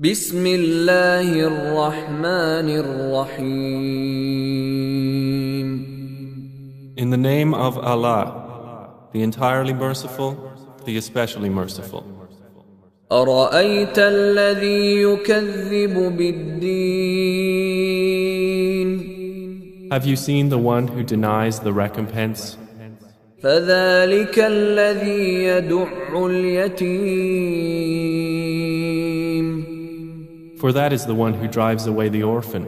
بسم الله الرحمن الرحيم. In the name of Allah, the entirely merciful, the especially merciful. أرأيت الذي يكذب بالدين Have you seen the one who denies the recompense? فذلك الذي يدع اليتيم For that is the one who drives away the orphan,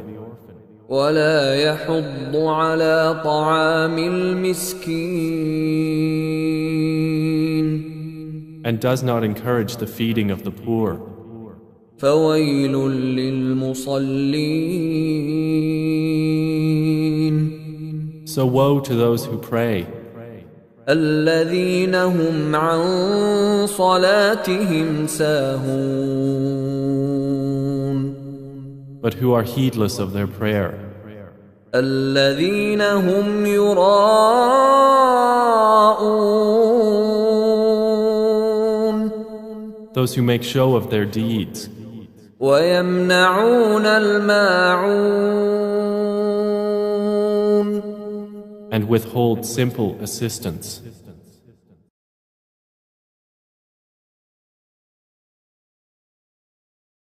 ولا يحض على طعام المسكين and does not encourage the feeding of the poor. فويل للمصلين So woe to those who pray, الذين هم عن صلاتهم ساهون but who are heedless of their prayer, الذين هم يراءون those who make show of their deeds, ويمنعون الماعون and withhold simple assistance.